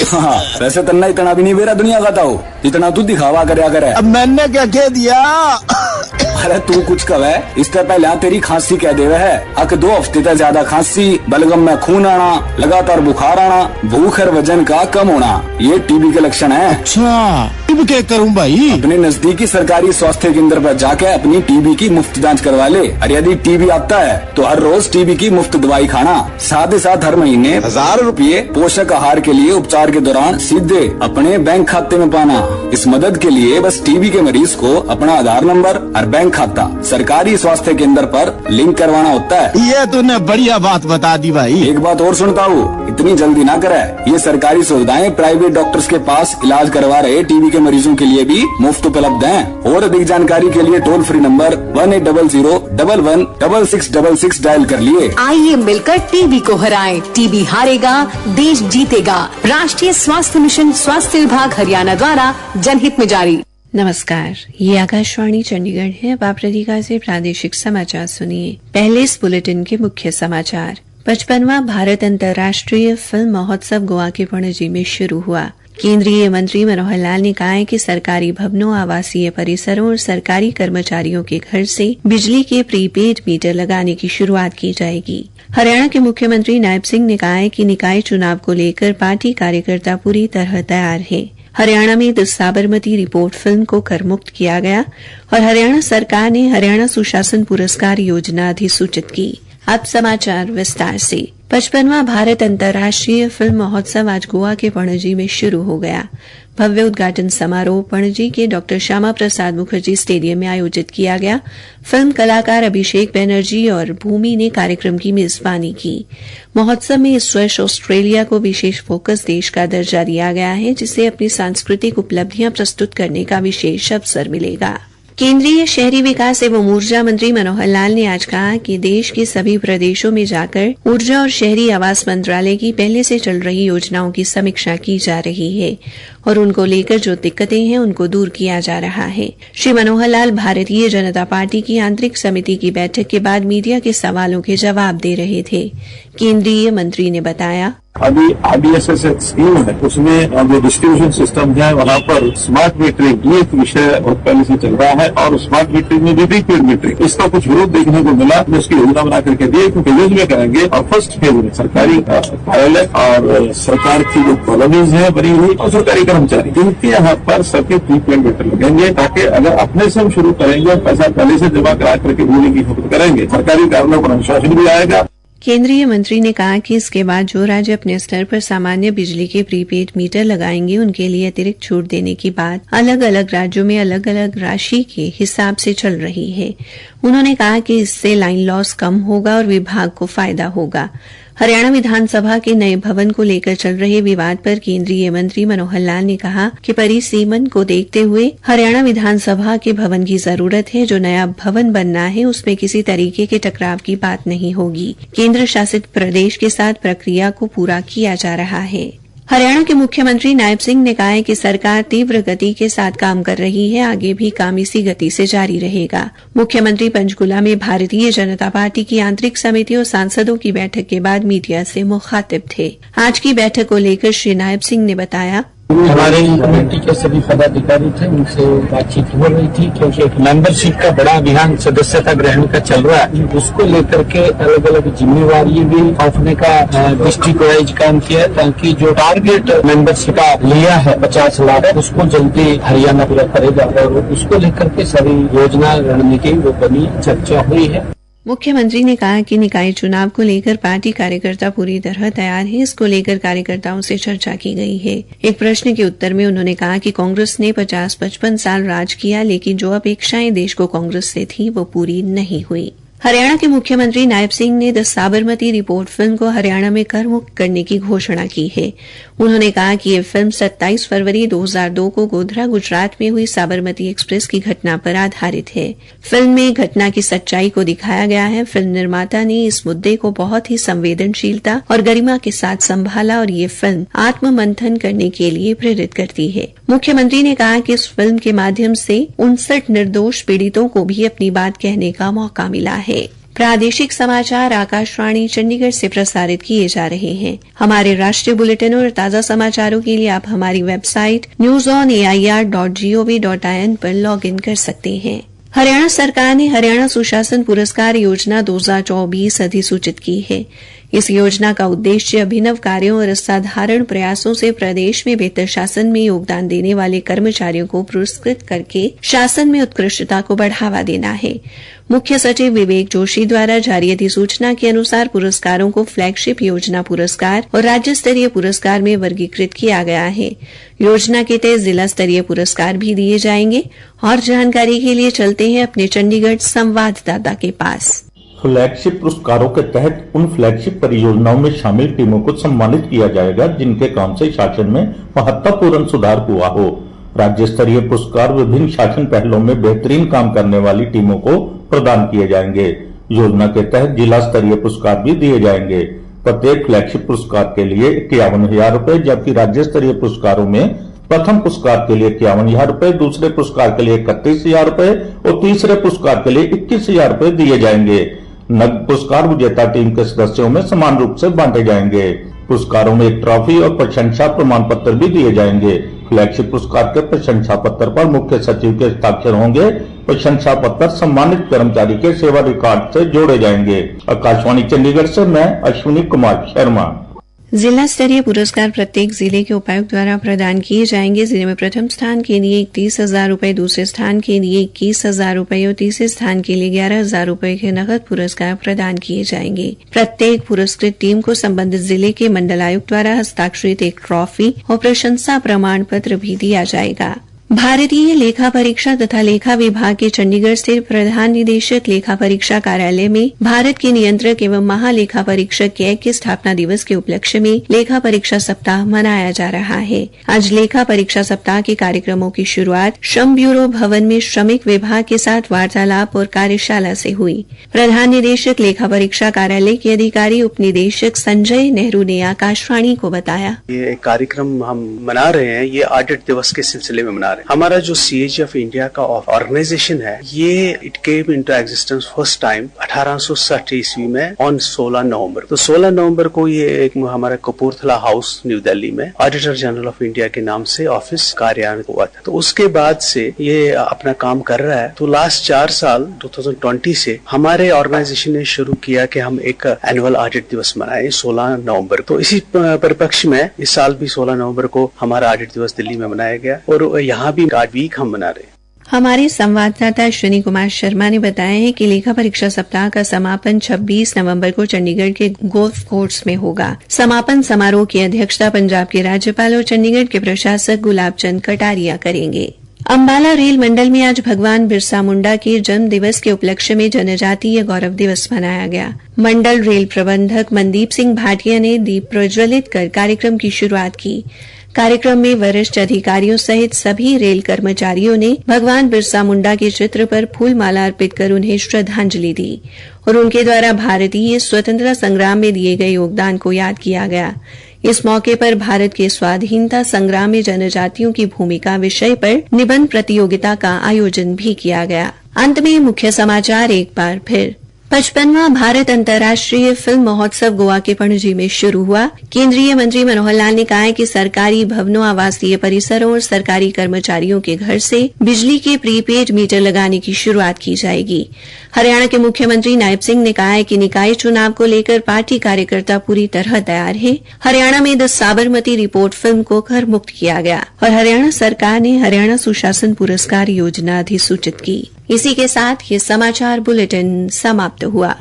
हाँ, वैसे तन्ना इतना भी नहीं बेरा दुनिया का था जितना तू दिखावा करया करे। अब मैंने क्या कह दिया? अरे तू कुछ कहे, इससे पहले तेरी खांसी कह देवे है। अक 2 हफ्ते तक ज्यादा खांसी, बलगम में खून आना, लगातार बुखार आना, भूख और वजन का कम होना, ये टीबी के लक्षण है। अच्छा, अब क्या करूं भाई? अपने नजदीकी सरकारी स्वास्थ्य केंद्र पर जाकर अपनी टीबी की मुफ्त जांच करवा ले। और यदि टीबी आता है तो हर रोज टीबी की मुफ्त दवाई खाना, साथ ही साथ हर महीने 1000 रुपए पोषक आहार के लिए उपचार के दौरान सीधे अपने बैंक खाते में पाना। इस मदद के लिए बस टीबी के मरीज को अपना आधार नंबर और बैंक खाता सरकारी स्वास्थ्य केंद्र पर लिंक करवाना होता है। ये तूने बढ़िया बात बता दी भाई। एक बात और सुनता हूँ, इतनी जल्दी ना करे। ये सरकारी सुविधाएं प्राइवेट डॉक्टर्स के पास इलाज करवा रहे टीबी के मरीजों के लिए भी मुफ्त उपलब्ध हैं। और अधिक जानकारी के लिए टोल फ्री नंबर 1800-11-6666 डायल कर लिए। आइए मिलकर टीबी को हराएं। टीबी हारेगा, देश जीतेगा। राष्ट्रीय स्वास्थ्य मिशन, स्वास्थ्य विभाग हरियाणा द्वारा जनहित में जारी। नमस्कार, ये आकाशवाणी चंडीगढ़ है। अब आप रतिका से प्रादेशिक समाचार सुनिए। पहले इस बुलेटिन के मुख्य समाचार। 55वां भारत अंतर्राष्ट्रीय फिल्म महोत्सव गोवा के पणजी में शुरू हुआ। केंद्रीय मंत्री मनोहर लाल ने कहा है कि सरकारी भवनों, आवासीय परिसरों और सरकारी कर्मचारियों के घर से बिजली के प्रीपेड मीटर लगाने की शुरुआत की जाएगी। हरियाणा के मुख्यमंत्री नायब सिंह ने कहा है कि निकाय चुनाव को लेकर पार्टी कार्यकर्ता पूरी तरह तैयार है। हरियाणा में द साबरमती रिपोर्ट फिल्म को कर मुक्त किया गया और हरियाणा सरकार ने हरियाणा सुशासन पुरस्कार योजना अधिसूचित की। अब समाचार विस्तार से। 55वां भारत अंतर्राष्ट्रीय फिल्म महोत्सव आज गोवा के पणजी में शुरू हो गया। भव्य उद्घाटन समारोह पणजी के डॉ. श्यामा प्रसाद मुखर्जी स्टेडियम में आयोजित किया गया। फिल्म कलाकार अभिषेक बनर्जी और भूमि ने कार्यक्रम की मेजबानी की। महोत्सव में इस वर्ष ऑस्ट्रेलिया को विशेष फोकस देश का दर्जा दिया गया है, जिसे अपनी सांस्कृतिक उपलब्धियां प्रस्तुत करने का विशेष अवसर मिलेगा। केंद्रीय शहरी विकास एवं ऊर्जा मंत्री मनोहर लाल ने आज कहा कि देश के सभी प्रदेशों में जाकर ऊर्जा और शहरी आवास मंत्रालय की पहले से चल रही योजनाओं की समीक्षा की जा रही है और उनको लेकर जो दिक्कतें हैं उनको दूर किया जा रहा है। श्री मनोहर लाल भारतीय जनता पार्टी की आंतरिक समिति की बैठक के बाद मीडिया के सवालों के जवाब दे रहे थे। केंद्रीय मंत्री ने बताया, अभी IBSS स्कीम है, उसमें जो डिस्ट्रीब्यूशन सिस्टम है वहाँ पर स्मार्ट मीटरिंग ये एक विषय बहुत पहले से चल रहा है और स्मार्ट मीटरिंग में भी प्रीपेड मीटरिंग इसका कुछ विरोध देखने को मिला। उसकी योजना बना करके दिए कि फेज में करेंगे और फर्स्ट फेज में सरकारी कार्यालय और सरकार की जो कॉलोनीज है बनी हुई और सरकारी कर्मचारी इनके यहाँ पर सबके प्रीपेड मीटर लगेंगे, ताकि अगर अपने से हम शुरू करेंगे और पैसा पहले से जमा करा करके बिजली की खपत करेंगे, सरकारी कार्यालयों पर अनुशासन भी आएगा। केंद्रीय मंत्री ने कहा कि इसके बाद जो राज्य अपने स्तर पर सामान्य बिजली के प्रीपेड मीटर लगाएंगे उनके लिए अतिरिक्त छूट देने की बात अलग अलग राज्यों में अलग अलग राशि के हिसाब से चल रही है। उन्होंने कहा कि इससे लाइन लॉस कम होगा और विभाग को फायदा होगा। हरियाणा विधानसभा के नए भवन को लेकर चल रहे विवाद पर केंद्रीय मंत्री मनोहर लाल ने कहा कि परिसीमन को देखते हुए हरियाणा विधानसभा के भवन की जरूरत है। जो नया भवन बनना है उसमें किसी तरीके के टकराव की बात नहीं होगी। केंद्र शासित प्रदेश के साथ प्रक्रिया को पूरा किया जा रहा है। हरियाणा के मुख्यमंत्री नायब सिंह ने कहा है कि सरकार तीव्र गति के साथ काम कर रही है, आगे भी काम इसी गति से जारी रहेगा। मुख्यमंत्री पंचकुला में भारतीय जनता पार्टी की आंतरिक समिति और सांसदों की बैठक के बाद मीडिया से मुखातिब थे। आज की बैठक को लेकर श्री नायब सिंह ने बताया, हमारे कमेटी के सभी पदाधिकारी थे, उनसे बातचीत हो रही थी क्योंकि एक मेंबरशिप का बड़ा अभियान सदस्यता ग्रहण का चल रहा है, उसको लेकर के अलग अलग जिम्मेवारी भी सौंपने का डिस्ट्रिक्ट वाइज काम किया है, ताकि जो टारगेट मेंबरशिप का लिया है 50 लाख उसको जल्दी हरियाणा पूरा करेगा और उसको लेकर के सभी योजना रणनीति वो बनी चर्चा हुई है। मुख्यमंत्री ने कहा कि निकाय चुनाव को लेकर पार्टी कार्यकर्ता पूरी तरह तैयार है। इसको लेकर कार्यकर्ताओं से चर्चा की गई है। एक प्रश्न के उत्तर में उन्होंने कहा कि कांग्रेस ने 50-55 साल राज किया, लेकिन जो अपेक्षाएं देश को कांग्रेस से थी वो पूरी नहीं हुई। हरियाणा के मुख्यमंत्री नायब सिंह ने द साबरमती रिपोर्ट फिल्म को हरियाणा में कर मुक्त करने की घोषणा की है। उन्होंने कहा कि यह फिल्म 27 फरवरी 2002 को गोधरा गुजरात में हुई साबरमती एक्सप्रेस की घटना पर आधारित है। फिल्म में घटना की सच्चाई को दिखाया गया है। फिल्म निर्माता ने इस मुद्दे को बहुत ही संवेदनशीलता और गरिमा के साथ संभाला और ये फिल्म आत्म मंथन करने के लिए प्रेरित करती है। मुख्यमंत्री ने कहा कि इस फिल्म के माध्यम से 59 निर्दोष पीड़ितों को भी अपनी बात कहने का मौका मिला है। प्रादेशिक समाचार आकाशवाणी चंडीगढ़ से प्रसारित किए जा रहे हैं। हमारे राष्ट्रीय बुलेटिनों और ताजा समाचारों के लिए आप हमारी वेबसाइट newsonair.gov.in पर लॉगिन कर सकते हैं। हरियाणा सरकार ने हरियाणा सुशासन पुरस्कार योजना 2024 अधिसूचित की है। इस योजना का उद्देश्य अभिनव कार्यों और असाधारण प्रयासों से प्रदेश में बेहतर शासन में योगदान देने वाले कर्मचारियों को पुरस्कृत करके शासन में उत्कृष्टता को बढ़ावा देना है। मुख्य सचिव विवेक जोशी द्वारा जारी अधिसूचना के अनुसार पुरस्कारों को फ्लैगशिप योजना पुरस्कार और राज्य स्तरीय पुरस्कार में वर्गीकृत किया गया है। योजना के तहत जिला स्तरीय पुरस्कार भी दिए जाएंगे। और जानकारी के लिए चलते हैं अपने चंडीगढ़ संवाददाता के पास। फ्लैगशिप पुरस्कारों के तहत उन फ्लैगशिप परियोजनाओं में शामिल टीमों को सम्मानित किया जाएगा जिनके काम से शासन में महत्वपूर्ण सुधार हुआ हो। राज्य स्तरीय पुरस्कार विभिन्न शासन पहलों में बेहतरीन काम करने वाली टीमों को प्रदान किए जाएंगे। योजना के तहत जिला स्तरीय पुरस्कार भी दिए जाएंगे। प्रत्येक फ्लैगशिप पुरस्कार के लिए 51,000 रूपये, जबकि राज्य स्तरीय पुरस्कारों में प्रथम पुरस्कार के लिए 51,000 रूपये, दूसरे पुरस्कार के लिए 31,000 रूपये और तीसरे पुरस्कार के लिए 21,000 रूपये दिए जाएंगे। नगद पुरस्कार विजेता टीम के सदस्यों में समान रूप से बांटे जाएंगे। पुरस्कारों में एक ट्रॉफी और प्रशंसा प्रमाण पत्र भी दिए जाएंगे। फ्लैगशिप पुरस्कार के प्रशंसा पत्र पर मुख्य सचिव के हस्ताक्षर होंगे। प्रशंसा पत्र सम्मानित कर्मचारी के सेवा रिकॉर्ड से जोड़े जाएंगे। आकाशवाणी चंडीगढ़ से मैं अश्विनी कुमार शर्मा। जिला स्तरीय पुरस्कार प्रत्येक जिले के उपायुक्त द्वारा प्रदान किए जाएंगे। जिले में प्रथम स्थान के लिए 31,000 रूपये, दूसरे स्थान के लिए 21,000 रूपये और तीसरे स्थान के लिए 11,000 रूपये के नकद पुरस्कार प्रदान किए जाएंगे। प्रत्येक पुरस्कृत टीम को संबंधित जिले के मंडलायुक्त द्वारा हस्ताक्षरित एक ट्रॉफी और प्रशंसा प्रमाण पत्र भी दिया जाएगा। भारतीय लेखा परीक्षा तथा लेखा विभाग के चंडीगढ़ स्थित प्रधान निदेशक लेखा परीक्षा कार्यालय में भारत के नियंत्रक एवं महालेखा परीक्षक कैग के स्थापना दिवस के उपलक्ष्य में लेखा परीक्षा सप्ताह मनाया जा रहा है। आज लेखा परीक्षा सप्ताह के कार्यक्रमों की शुरुआत श्रम ब्यूरो भवन में श्रमिक विभाग के साथ वार्तालाप और कार्यशाला से हुई। प्रधान निदेशक लेखा परीक्षा कार्यालय के अधिकारी उप निदेशक संजय नेहरू ने आकाशवाणी को बताया, ये कार्यक्रम हम मना रहे हैं, ये ऑडिट दिवस के सिलसिले में मना रहे हैं। हमारा जो CAG ऑफ इंडिया का ऑर्गेनाइजेशन है, ये it came into existence first time 1860 ईस्वी में ऑन 16 नवंबर। तो 16 नवंबर को ये एक हमारा कपूरथला हाउस न्यू दिल्ली में ऑडिटर जनरल ऑफ इंडिया के नाम से ऑफिस कार्यान्वित हुआ था। तो उसके बाद से ये अपना काम कर रहा है। तो लास्ट 4 साल 2020 से हमारे ऑर्गेनाइजेशन ने शुरू किया कि हम एक एनुअल ऑडिट दिवस मनाएं 16 नवंबर। तो इसी परिप्रेक्ष्य में इस साल भी 16 नवंबर को हमारा ऑडिट दिवस दिल्ली में मनाया गया और यहाँ भी कार्ड वीक हम मना रहे हैं। हमारे संवाददाता अश्विनी कुमार शर्मा ने बताया है कि लेखा परीक्षा सप्ताह का समापन 26 नवंबर को चंडीगढ़ के गोल्फ कोर्स में होगा। समापन समारोह की अध्यक्षता पंजाब के राज्यपाल और चंडीगढ़ के प्रशासक गुलाब चंद कटारिया करेंगे। अंबाला रेल मंडल में आज भगवान बिरसा मुंडा के जन्म दिवस के उपलक्ष्य में जनजातीय गौरव दिवस मनाया गया। मंडल रेल प्रबंधक मनदीप सिंह भाटिया ने दीप प्रज्वलित कर कार्यक्रम की शुरुआत की। कार्यक्रम में वरिष्ठ अधिकारियों सहित सभी रेल कर्मचारियों ने भगवान बिरसा मुंडा के चित्र पर फूलमाला अर्पित कर उन्हें श्रद्धांजलि दी और उनके द्वारा भारतीय स्वतंत्रता संग्राम में दिए गए योगदान को याद किया गया। इस मौके पर भारत के स्वाधीनता संग्राम में जनजातियों की भूमिका विषय पर निबंध प्रतियोगिता का आयोजन भी किया गया। अंत में मुख्य समाचार एक बार फिर। 55वां भारत अंतर्राष्ट्रीय फिल्म महोत्सव गोवा के पणजी में शुरू हुआ। केंद्रीय मंत्री मनोहर लाल ने कहा है कि सरकारी भवनों, आवासीय परिसरों और सरकारी कर्मचारियों के घर से बिजली के प्रीपेड मीटर लगाने की शुरुआत की जाएगी। हरियाणा के मुख्यमंत्री नायब सिंह ने कहा है कि निकाय चुनाव को लेकर पार्टी कार्यकर्ता पूरी तरह तैयार है। हरियाणा में द साबरमती रिपोर्ट फिल्म को कर मुक्त किया गया और हरियाणा सरकार ने हरियाणा सुशासन पुरस्कार योजना अधिसूचित की। इसी के साथ ये समाचार बुलेटिन समाप्त हुआ।